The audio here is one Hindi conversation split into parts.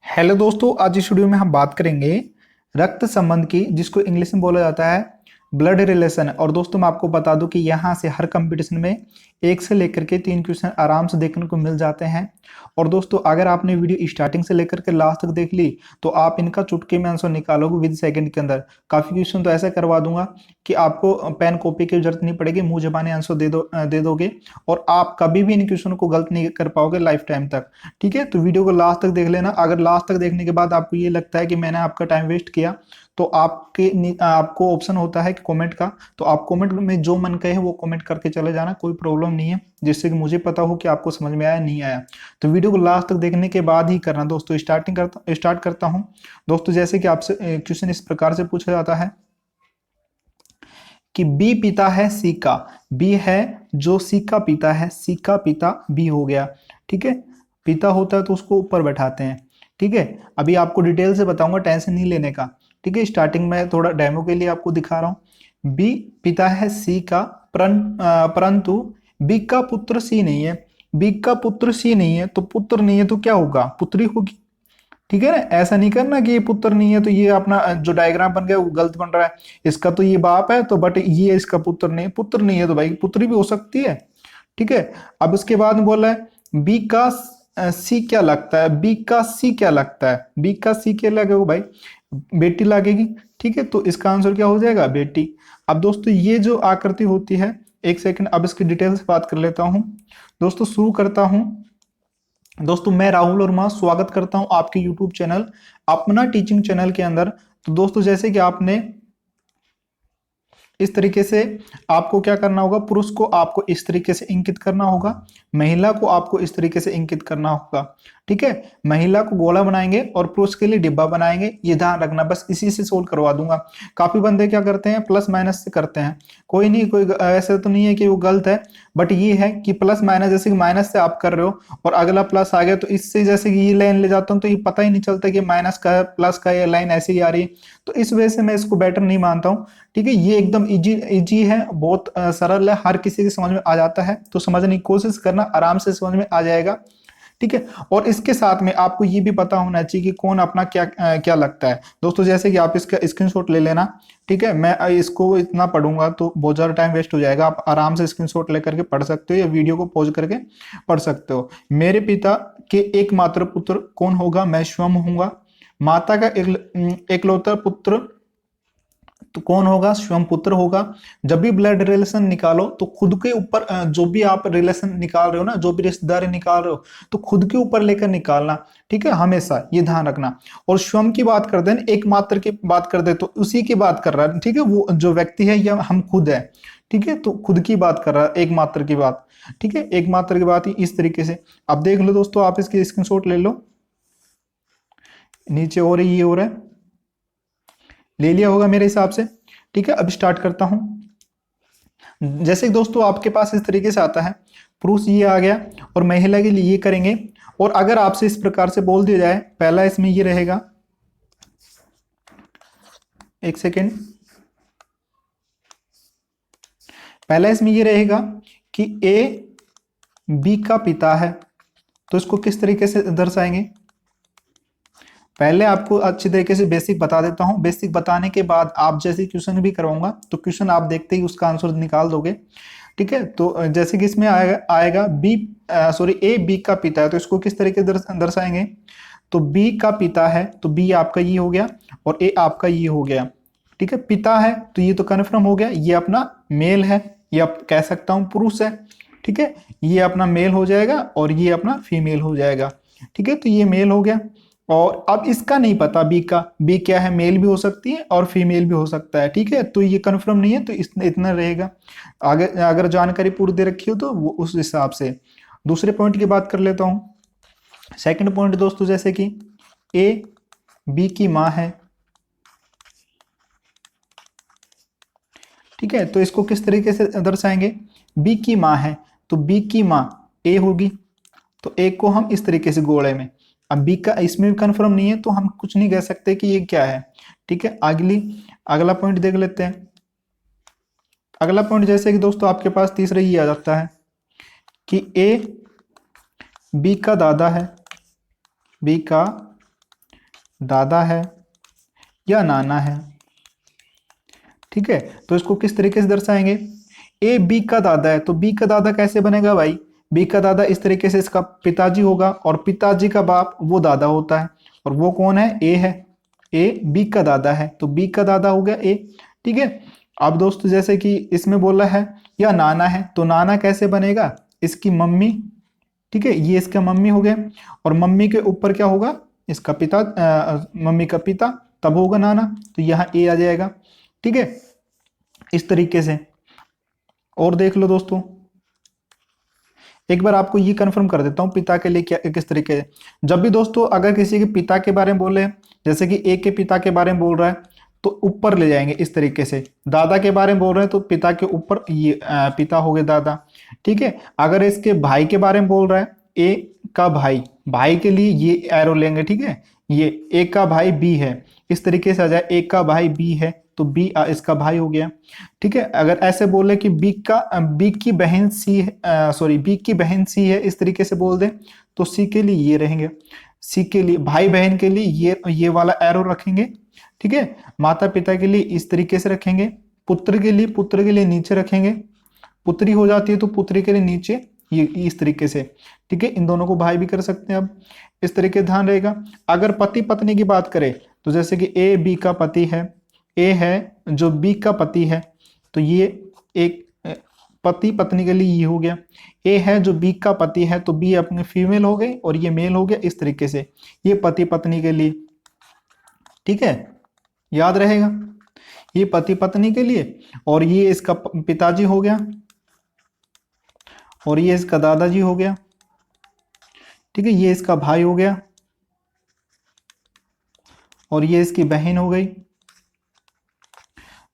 हेलो दोस्तों, आज इस वीडियो में हम बात करेंगे रक्त संबंध की, जिसको इंग्लिश में बोला जाता है ब्लड रिलेशन। और दोस्तों मैं आपको बता दूं कि यहाँ से हर कंपटीशन में 1 से लेकर के 3 क्वेश्चन आराम से देखने को मिल जाते हैं। और दोस्तों अगर आपने वीडियो स्टार्टिंग से लेकर के लास्ट तक देख ली तो आप इनका चुटकी में आंसर निकालोगे विद सेकंड के अंदर। काफी क्वेश्चन तो ऐसा करवा दूंगा कि आपको पेन कॉपी की जरूरत नहीं पड़ेगी, मुंह जबानी आंसर दे दोगे और आप कभी भी इन क्वेश्चन को गलत नहीं कर पाओगे लाइफ टाइम तक। ठीक है, तो वीडियो को लास्ट तक देख लेना। अगर लास्ट तक देखने के बाद आपको ये लगता है कि मैंने आपका टाइम वेस्ट किया तो आपको ऑप्शन होता है कि कमेंट का, तो आप कमेंट में जो मन कहे वो कमेंट करके चले जाना, कोई प्रॉब्लम नहीं है, जिससे कि मुझे पता हो कि आपको समझ में आया नहीं आया। तो वीडियो को लास्ट तक देखने के बाद ही करना। दोस्तों स्टार्ट करता हूं। दोस्तों जैसे कि आपसे क्वेश्चन इस प्रकार से पूछा जाता है कि बी पिता है सी का। बी है जो सी का पिता है, सी का पिता बी हो गया। ठीक है, पिता होता है तो उसको ऊपर बैठाते हैं। ठीक है, अभी आपको डिटेल से बताऊंगा, टेंशन नहीं लेने का। ठीक है, स्टार्टिंग में थोड़ा डेमो के लिए आपको दिखा रहा हूं। बी पिता है सी का, परंतु बी का पुत्र सी नहीं है। बी का पुत्र सी नहीं है तो पुत्र नहीं है तो क्या होगा? पुत्री होगी। ठीक है ना, ऐसा नहीं करना कि ये पुत्र नहीं है तो ये अपना जो डायग्राम बन गया वो गलत बन रहा है। इसका तो ये बाप है तो बट ये इसका पुत्र नहीं, पुत्र नहीं है तो भाई पुत्री भी हो सकती है। ठीक है, अब उसके बाद में बोला है बी का सी क्या लगता है। बी का सी क्या लगता है? बी का सी क्या लगेगा भाई? बेटी लगेगी। ठीक है, तो इसका आंसर क्या हो जाएगा? बेटी। अब दोस्तों ये जो आकृति होती है, एक सेकंड अब इसकी डिटेल से बात कर लेता हूं। दोस्तों शुरू करता हूं। दोस्तों मैं राहुल वर्मा स्वागत करता हूं आपके YouTube चैनल अपना टीचिंग चैनल के अंदर। तो दोस्तों जैसे कि आपने इस तरीके से आपको क्या करना होगा, पुरुष को आपको इस तरीके से इंकित करना होगा, महिला को आपको इस तरीके से इंकित करना होगा। ठीक है, महिला को गोला बनाएंगे और पुरुष के लिए डिब्बा बनाएंगे, ये ध्यान रखना। बस इसी से सोल्व करवा दूंगा। काफी बंदे क्या करते हैं, प्लस माइनस से करते हैं। कोई नहीं, कोई ऐसा तो नहीं है कि वो गलत है, बट ये है कि प्लस माइनस, जैसे कि माइनस से आप कर रहे हो और अगला प्लस आ गया तो इससे जैसे कि ये लाइन ले जाता हूं तो ये पता ही नहीं चलता कि माइनस का है प्लस का, ये लाइन ऐसे ही आ रही है। तो इस वजह से मैं इसको बेटर नहीं मानता हूँ। ठीक है, ये एकदम इजी इजी है, बहुत सरल है, हर किसी के समझ में आ जाता है। तो समझने की कोशिश करना, आराम से समझ में आ जाएगा। ठीक है, और इसके साथ में आपको ये भी पता होना चाहिए कि कौन अपना क्या क्या लगता है। दोस्तों जैसे कि आप इसका स्क्रीनशॉट ले लेना। ठीक है, मैं इसको इतना पढ़ूंगा तो बहुत ज्यादा टाइम वेस्ट हो जाएगा। आप आराम से स्क्रीनशॉट लेकर के पढ़ सकते हो या वीडियो को पॉज करके पढ़ सकते हो। मेरे पिता के एकमात्र पुत्र कौन होगा? मैं स्वयं होऊंगा। माता का एकलौता पुत्र तो कौन होगा? स्वयं पुत्र होगा। जब भी ब्लड रिलेशन निकालो तो खुद के ऊपर जो भी आप रिलेशन निकाल रहे हो ना, जो भी रिश्तेदारी निकाल रहे हो तो खुद के ऊपर लेकर निकालना। ठीक है, हमेशा ये ध्यान रखना। और स्वयं की बात करते हैं, एकमात्र की बात करते हैं तो उसी की बात कर रहा है। ठीक है, वो जो व्यक्ति है या हम खुद है। ठीक है, तो खुद की बात कर रहा है, एकमात्र की बात। ठीक है, एकमात्र की बात ही इस तरीके से। अब देख लो दोस्तों, आप इसकी स्क्रीनशॉट ले लो। नीचे हो रही, ये हो रहा है, ले लिया होगा मेरे हिसाब से। ठीक है, अब स्टार्ट करता हूं। जैसे कि दोस्तों आपके पास इस तरीके से आता है, पुरुष ये आ गया और महिला के लिए ये करेंगे। और अगर आपसे इस प्रकार से बोल दिया जाए, पहला इसमें ये रहेगा, एक सेकेंड, पहला इसमें ये रहेगा कि ए बी का पिता है, तो इसको किस तरीके से दर्शाएंगे? पहले आपको अच्छी तरीके से बेसिक बता देता हूं। बेसिक बताने के बाद आप जैसे क्वेश्चन भी करवाऊंगा तो क्वेश्चन आप देखते ही उसका आंसर निकाल दोगे। ठीक है, तो जैसे कि इसमें आएगा बी, सॉरी ए बी का पिता है, तो इसको किस तरीके से दर्शाएंगे? तो बी का पिता है तो बी आपका ये हो गया और ए आपका ये हो गया। ठीक है, पिता है तो ये तो कन्फर्म हो गया, ये अपना मेल है, ये आप कह सकता हूं पुरुष है। ठीक है, ये अपना मेल हो जाएगा और ये अपना फीमेल हो जाएगा। ठीक है, तो ये मेल हो गया। और अब इसका नहीं पता बी का, बी क्या है, मेल भी हो सकती है और फीमेल भी हो सकता है। ठीक है, तो ये कंफर्म नहीं है तो इतना रहेगा। आगे अगर जानकारी पूरी दे रखी हो तो वो उस हिसाब से। दूसरे पॉइंट की बात कर लेता हूं। सेकंड पॉइंट दोस्तों, जैसे कि ए बी की मां है। ठीक है, तो इसको किस तरीके से दर्शाएंगे? बी की मां है तो बी की मां ए होगी, तो ए को हम इस तरीके से गोले में। अब बी का इसमें भी कंफर्म नहीं है तो हम कुछ नहीं कह सकते कि ये क्या है। ठीक है, अगला पॉइंट देख लेते हैं। अगला पॉइंट जैसे कि दोस्तों आपके पास तीसरा ही आ जाता है कि ए बी का दादा है, बी का दादा है या नाना है। ठीक है, तो इसको किस तरीके से दर्शाएंगे? ए बी का दादा है तो बी का दादा कैसे बनेगा भाई? बी का दादा इस तरीके से इसका पिताजी होगा, और पिताजी का बाप वो दादा होता है, और वो कौन है? ए है। ए बी का दादा है तो बी का दादा हो गया ए। ठीक है, अब दोस्तों जैसे कि इसमें बोला है या नाना है, तो नाना कैसे बनेगा? इसकी मम्मी। ठीक है, ये इसका मम्मी हो गया, और मम्मी के ऊपर क्या होगा? इसका पिता, मम्मी का पिता, तब होगा नाना, तो यहाँ ए आ जाएगा। ठीक है, इस तरीके से। और देख लो दोस्तों, एक बार आपको ये कंफर्म कर देता हूं पिता के लिए क्या किस तरीके से। जब भी दोस्तों अगर किसी के पिता के बारे में बोले, जैसे कि ए के पिता के बारे में बोल रहा है तो ऊपर ले जाएंगे इस तरीके से। दादा के बारे में बोल रहे हैं तो पिता के ऊपर ये पिता हो गए दादा। ठीक है, अगर इसके भाई के बारे में बोल रहा है, ए का भाई, भाई के लिए ये एरो लेंगे। ठीक है, ये ए का भाई बी है, इस तरीके से आ जाए, ए का भाई बी है तो बी इसका भाई हो गया। ठीक है, अगर ऐसे बोले कि बी की बहन सी है, सॉरी बी की बहन सी है, इस तरीके से बोल दे तो सी के लिए ये रहेंगे। सी के लिए, भाई बहन के लिए ये वाला एरो रखेंगे। ठीक है, माता पिता के लिए इस तरीके से रखेंगे, पुत्र के लिए नीचे रखेंगे, पुत्री हो जाती है तो पुत्री के लिए नीचे ये इस तरीके से। ठीक है, इन दोनों को भाई भी कर सकते हैं। अब इस तरीके ध्यान रहेगा। अगर पति पत्नी की बात करें तो जैसे कि ए बी का पति है, ए है जो बी का पति है, तो ये एक पति पत्नी के लिए ये हो गया। ए है जो बी का पति है तो बी अपने फीमेल हो गई और ये मेल हो गया, इस तरीके से ये पति पत्नी के लिए। ठीक है, याद रहेगा, ये पति पत्नी के लिए, और ये इसका पिताजी हो गया, और ये इसका दादाजी हो गया। ठीक है, ये इसका भाई हो गया, और ये इसकी बहन हो गई,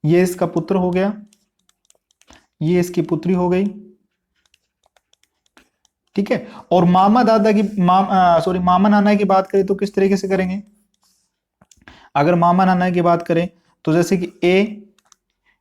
ये इसका पुत्र हो गया, ये इसकी पुत्री हो गई। ठीक है, और मामा दादा की मामा नाना की बात करें तो किस तरीके से करेंगे? अगर मामा नाना की बात करें तो जैसे कि ए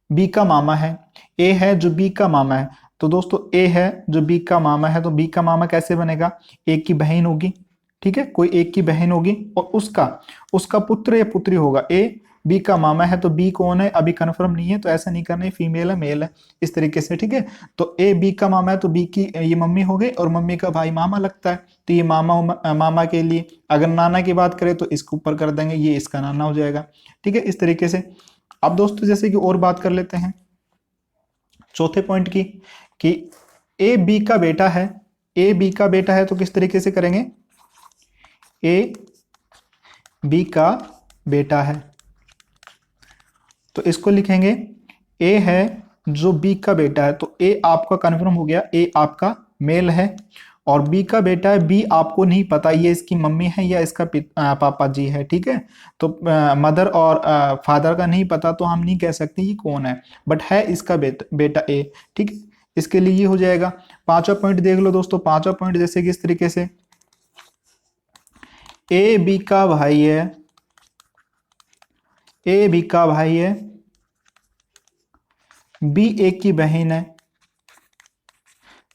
बी का मामा है, ए है जो बी का मामा है, तो दोस्तों ए है जो बी का मामा है तो बी का मामा कैसे बनेगा? एक की बहन होगी। ठीक है, कोई एक की बहन होगी और उसका उसका पुत्र या पुत्री होगा। ए बी का मामा है तो बी कौन है अभी कंफर्म नहीं है, तो ऐसा नहीं करना है, फीमेल है मेल है, इस तरीके से। ठीक है, तो ए बी का मामा है तो बी की ये मम्मी हो गई, और मम्मी का भाई मामा लगता है तो ये मामा के लिए। अगर नाना की बात करें तो इसके ऊपर कर देंगे, ये इसका नाना हो जाएगा। ठीक है, इस तरीके से। अब दोस्तों जैसे कि और बात कर लेते हैं चौथे पॉइंट की, कि ए बी का बेटा है, ए बी का बेटा है तो किस तरीके से करेंगे? ए बी का बेटा है तो इसको लिखेंगे ए है जो बी का बेटा है, तो ए आपका कन्फर्म हो गया, ए आपका मेल है, और बी का बेटा है, बी आपको नहीं पता ये इसकी मम्मी है या इसका पापा जी है। ठीक है, तो मदर और फादर का नहीं पता तो हम नहीं कह सकते ये कौन है, बट है इसका बेटा ए। ठीक है, इसके लिए ये हो जाएगा। पांचवा पॉइंट देख लो दोस्तों, पांचवा पॉइंट जैसे कि इस तरीके से, ए बी का भाई है, ए बी का भाई है, बी ए की बहन है।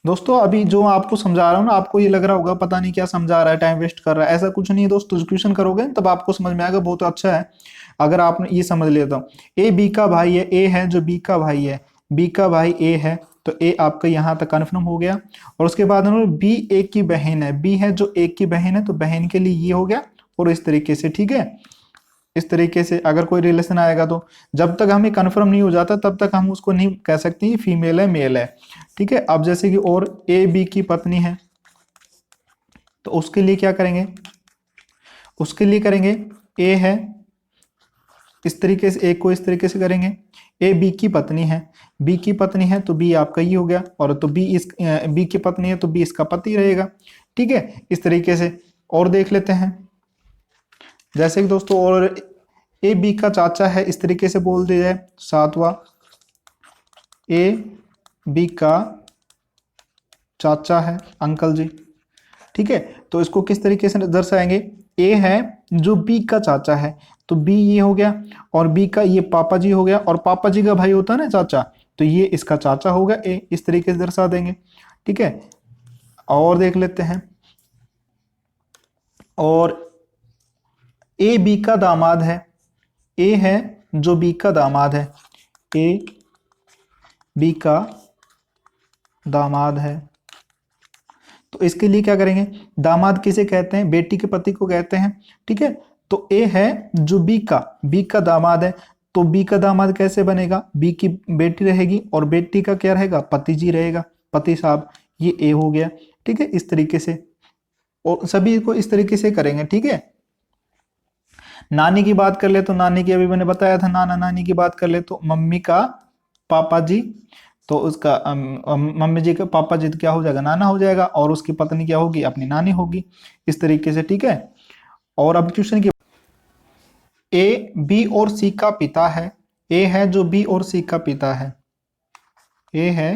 दोस्तों अभी जो आपको समझा रहा हूं ना, आपको ये लग रहा होगा पता नहीं क्या समझा रहा है, टाइम वेस्ट कर रहा है, ऐसा कुछ नहीं है दोस्तों। क्वेश्चन करोगे तब आपको समझ में आएगा, बहुत अच्छा है अगर आपने ये समझ लिया तो। ए बी का भाई है, ए है जो बी का भाई है, बी का भाई ए है तो ए आपका यहाँ तक कन्फर्म हो गया। और उसके बाद बी ए की बहन है, बी है जो ए की बहन है तो बहन के लिए ये हो गया, और इस तरीके से। ठीक है, इस तरीके से अगर कोई रिलेशन आएगा तो जब तक हमें कंफर्म नहीं हो जाता तब तक हम उसको नहीं कह सकते फीमेल है मेल है। ठीक है, अब जैसे कि और ए बी की पत्नी है तो उसके लिए क्या करेंगे? उसके लिए करेंगे ए है, इस तरीके से ए को इस तरीके से करेंगे, ए बी की पत्नी है, बी की पत्नी है तो बी आपका ही हो गया, और तो बी इस बी की पत्नी है तो बी इसका पति रहेगा। ठीक है, इस तरीके से। और देख लेते हैं जैसे कि दोस्तों, और ए बी का चाचा है, इस तरीके से बोल दिया जाए। सातवां, ए बी का चाचा है, अंकल जी। ठीक है, तो इसको किस तरीके से दर्शाएंगे? ए है जो बी का चाचा है तो बी ये हो गया, और बी का ये पापा जी हो गया, और पापा जी का भाई होता है ना चाचा, तो ये इसका चाचा होगा ए, इस तरीके से दर्शा देंगे। ठीक है, और देख लेते हैं, और ए बी का दामाद है, ए है जो बी का दामाद है, ए बी का दामाद है। तो इसके लिए क्या करेंगे, दामाद किसे कहते हैं, बेटी के पति को कहते हैं, ठीक है। तो ए है जो बी का दामाद है, तो बी का दामाद कैसे बनेगा, बी की बेटी रहेगी और बेटी का क्या रहेगा, पति जी रहेगा, पति साहब, ये ए हो गया, ठीक है। इस तरीके से और सभी को इस तरीके से करेंगे, ठीक है। नानी की बात कर ले तो नानी की अभी मैंने बताया था, नाना नानी की बात कर ले तो मम्मी का पापा जी, तो उसका मम्मी जी का पापा जी तो क्या हो जाएगा, नाना हो जाएगा, और उसकी पत्नी क्या होगी, अपनी नानी होगी, इस तरीके से, ठीक है। और अब क्वेश्चन की, ए बी और सी का पिता है, ए है जो बी और सी का पिता है, ए है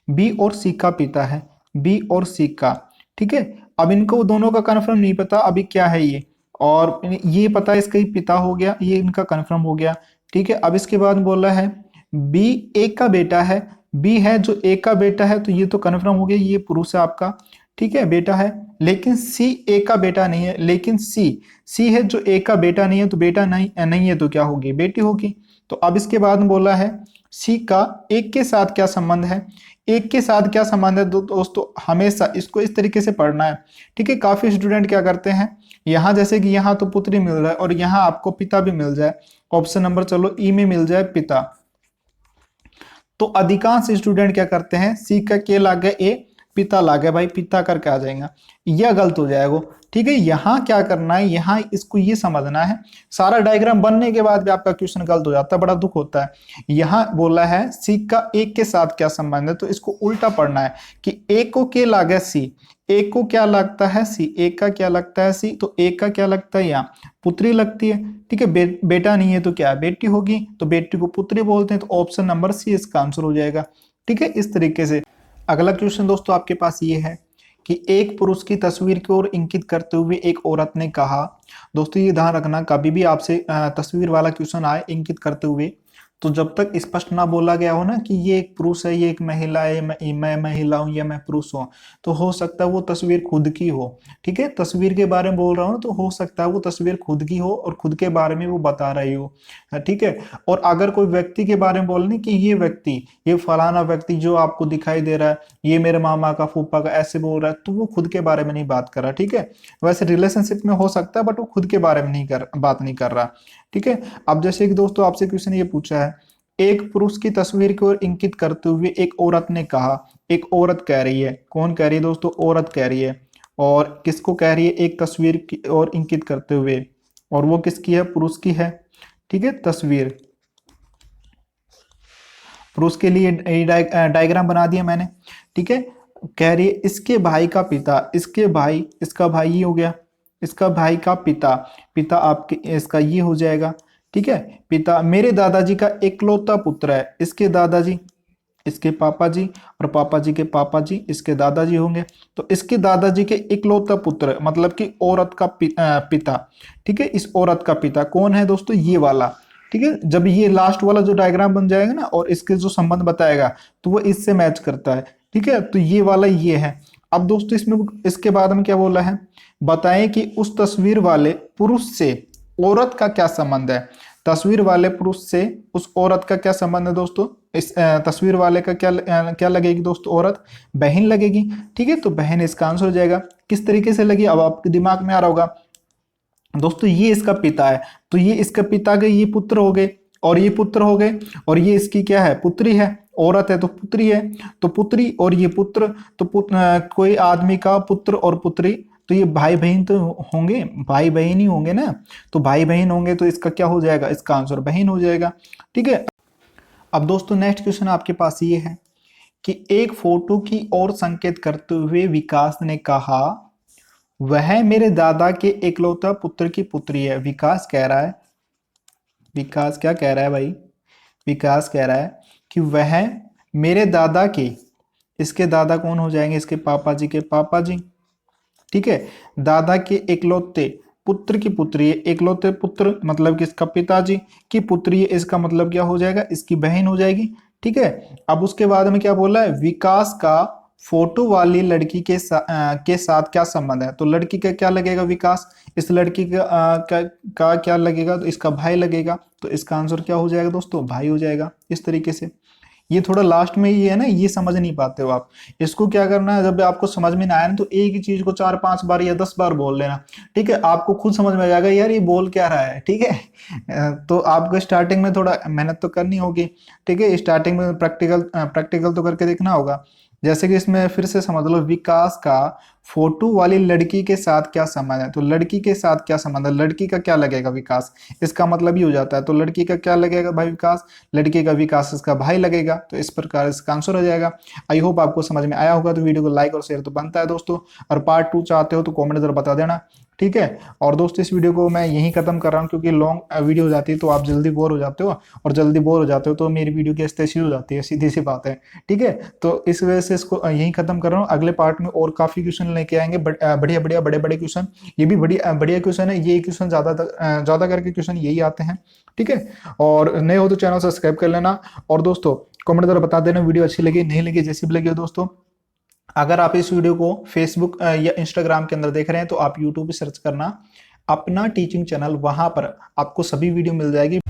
बी और सी का पिता है, बी और सी का, ठीक है। अब इनको दोनों का कन्फर्म नहीं पता अभी क्या है ये, और ये पता है इसका ही पिता हो गया, ये इनका कन्फर्म हो गया, ठीक है। अब इसके बाद बोल रहा है बी ए का बेटा है, बी है जो ए का बेटा है, तो ये तो कन्फर्म हो गया, ये पुरुष है आपका, ठीक है, बेटा है। लेकिन सी ए का बेटा नहीं है, लेकिन सी है जो ए का बेटा नहीं है, तो बेटा नहीं है तो क्या होगी, बेटी होगी। तो अब इसके बाद में बोला है सी का एक के साथ क्या संबंध है, एक के साथ क्या संबंध है दोस्तों, हमेशा इसको इस तरीके से पढ़ना है, ठीक है। काफी स्टूडेंट क्या करते हैं, यहाँ जैसे कि यहाँ तो पुत्री मिल रहा है और यहाँ आपको पिता भी मिल जाए, ऑप्शन नंबर चलो ई में मिल जाए पिता, तो अधिकांश स्टूडेंट क्या करते हैं, सी का के ला गए ए, पिता ला गए भाई, पिता करके आ जाएगा, यह गलत हो जाएगा, ठीक है। यहाँ क्या करना है, यहाँ इसको ये समझना है, सारा डायग्राम बनने के बाद भी आपका क्वेश्चन गलत हो जाता है, बड़ा दुख होता है। यहाँ बोला है सी का एक के साथ क्या संबंध है, तो इसको उल्टा पढ़ना है कि ए को के लागे सी, ए को क्या लगता है सी, ए का क्या लगता है सी, तो ए का क्या लगता है यहाँ पुत्री लगती है, ठीक है। बेटा नहीं है तो क्या बेटी होगी, तो बेटी को पुत्री बोलते हैं, तो ऑप्शन नंबर सी इसका आंसर हो जाएगा, ठीक है। इस तरीके से अगला क्वेश्चन दोस्तों आपके पास ये है कि एक पुरुष की तस्वीर की ओर इंगित करते हुए एक औरत ने कहा, दोस्तों ये ध्यान रखना कभी भी आपसे तस्वीर वाला क्वेश्चन आए इंगित करते हुए, तो जब तक स्पष्ट ना बोला गया हो ना कि ये एक पुरुष है, ये एक महिला है, मैं महिला हूं या मैं पुरुष हूं, तो हो सकता है वो तस्वीर खुद की हो, ठीक है। तस्वीर के बारे में बोल रहा हूं तो हो सकता है वो तस्वीर खुद की हो और खुद के बारे में वो बता रही हो, ठीक है। और अगर कोई व्यक्ति के बारे में बोलने कि ये व्यक्ति, ये फलाना व्यक्ति जो आपको दिखाई दे रहा है, ये मेरे मामा का फूफा का ऐसे बोल रहा है, तो वो खुद के बारे में नहीं बात कर रहा, ठीक है। वैसे रिलेशनशिप में हो सकता है बट वो खुद के बारे में बात नहीं कर रहा, ठीक है। अब जैसे कि दोस्तों आपसे क्वेश्चन ये पूछा है, एक पुरुष की तस्वीर की ओर इंकित करते हुए एक औरत ने कहा, एक औरत कह रही है, कौन कह रही है दोस्तों, औरत कह रही है, और किसको कह रही है, एक तस्वीर की ओर इंकित करते हुए, और वो किसकी है, पुरुष की है, ठीक है। तस्वीर पुरुष के लिए डायग्राम बना दिया मैंने, ठीक है। कह रही है इसके भाई का पिता, इसके भाई, इसका भाई ये हो गया, इसका भाई का पिता, पिता आपके इसका ये हो जाएगा, ठीक है। पिता मेरे दादाजी का इकलौता पुत्र है, इसके दादाजी, इसके पापा जी, और पापा जी के पापा जी इसके दादाजी होंगे, तो इसके दादाजी के इकलौता पुत्र मतलब कि औरत का पिता, ठीक है। इस औरत का पिता कौन है दोस्तों, ये वाला, ठीक है। जब ये लास्ट वाला जो डायग्राम बन जाएगा ना और इसके जो संबंध बताएगा तो वो इससे मैच करता है, ठीक है। तो ये वाला ये है। अब दोस्तों इसमें इसके बाद में क्या बोला है, बताएं कि उस तस्वीर वाले पुरुष से औरत का क्या संबंध है, तस्वीर वाले पुरुष से उस औरत का क्या संबंध है दोस्तों, इस तस्वीर वाले का क्या लगेगी दोस्तों, औरत, बहन लगेगी, ठीक है। तो बहन इसका आंसर हो जाएगा। किस तरीके से लगी, अब आपके दिमाग में आ रहा होगा दोस्तों, ये इसका पिता है, तो ये इसका पिता के ये पुत्र हो गए, और ये पुत्र हो गए, और ये इसकी क्या है, पुत्री है, औरत है तो पुत्री है, तो पुत्री और ये पुत्र, तो कोई आदमी का पुत्र और पुत्री, तो ये भाई बहन तो होंगे, भाई बहन ही होंगे ना, तो भाई बहन होंगे तो इसका क्या हो जाएगा, इसका आंसर बहन हो जाएगा, ठीक है। अब दोस्तों नेक्स्ट क्वेश्चन आपके पास ये है कि एक फोटो की ओर संकेत करते हुए विकास ने कहा, वह मेरे दादा के इकलौता पुत्र की पुत्री है। विकास कह रहा है, विकास क्या कह रहा है भाई, विकास कह रहा है कि वह मेरे दादा के, इसके दादा कौन हो जाएंगे, इसके पापा जी के पापा जी, ठीक है। दादा के इकलौते पुत्र की पुत्री है, इकलौते पुत्र मतलब कि इसका पिताजी की पुत्री है, इसका मतलब क्या हो जाएगा, इसकी बहन हो जाएगी, ठीक है। अब उसके बाद में क्या बोला है, विकास का फोटो वाली लड़की के साथ क्या संबंध है? तो लड़की का क्या लगेगा विकास, इस लड़की का क्या लगेगा? तो इसका भाई लगेगा। तो इसका आंसर क्या हो जाएगा दोस्तों? भाई हो जाएगा। इस तरीके से ये थोड़ा लास्ट में ये है ना, ये समझ नहीं पाते हो आप। इसको क्या करना है, जब आपको समझ में ना आए ना तो एक ही चीज को 4-5 बार या 10 बार बोल लेना। ठीक है, आपको खुद समझ में आ जाएगा यार ये बोल क्या रहा है। ठीक है, तो आपको स्टार्टिंग में थोड़ा मेहनत तो करनी होगी। ठीक है, स्टार्टिंग में प्रैक्टिकल तो करके देखना होगा। जैसे कि इसमें फिर से समझ लो, विकास का फोटो वाली लड़की के साथ क्या संबंध है? तो लड़की के साथ क्या संबंध है, लड़की का क्या लगेगा? विकास। इसका मतलब ही हो जाता है। तो लड़की का क्या लगेगा भाई? विकास। लड़के का विकास इसका भाई लगेगा। तो इस प्रकार इसका आंसर हो जाएगा। आई होप आपको समझ में आया होगा। तो वीडियो को लाइक और शेयर तो बनता है दोस्तों, और पार्ट 2 चाहते हो तो कमेंट जरूर बता देना। ठीक है, और दोस्तों इस वीडियो को मैं यहीं खत्म कर रहा हूँ, क्योंकि लॉन्ग वीडियो हो जाती है तो आप जल्दी बोर हो जाते हो, और जल्दी बोर हो जाते हो तो मेरी वीडियो की अस्तेशी हो जाती है, सीधी सी बात है। ठीक है, तो इस वजह से इसको यहीं खत्म कर रहा हूँ। अगले पार्ट में और काफी क्वेश्चन लेके आएंगे, बढ़िया बढ़िया बड़े बड़े क्वेश्चन। ये भी बढ़िया बढ़िया क्वेश्चन है, ये क्वेश्चन ज्यादा करके क्वेश्चन यही आते हैं। ठीक है, और नए हो तो चैनल सब्सक्राइब कर लेना। और दोस्तों कमेंट द्वारा बता देना वीडियो अच्छी लगी नहीं लगी, जैसी भी लगी हो दोस्तों। अगर आप इस वीडियो को फेसबुक या इंस्टाग्राम के अंदर देख रहे हैं तो आप यूट्यूब पे सर्च करना अपना टीचिंग चैनल, वहां पर आपको सभी वीडियो मिल जाएगी।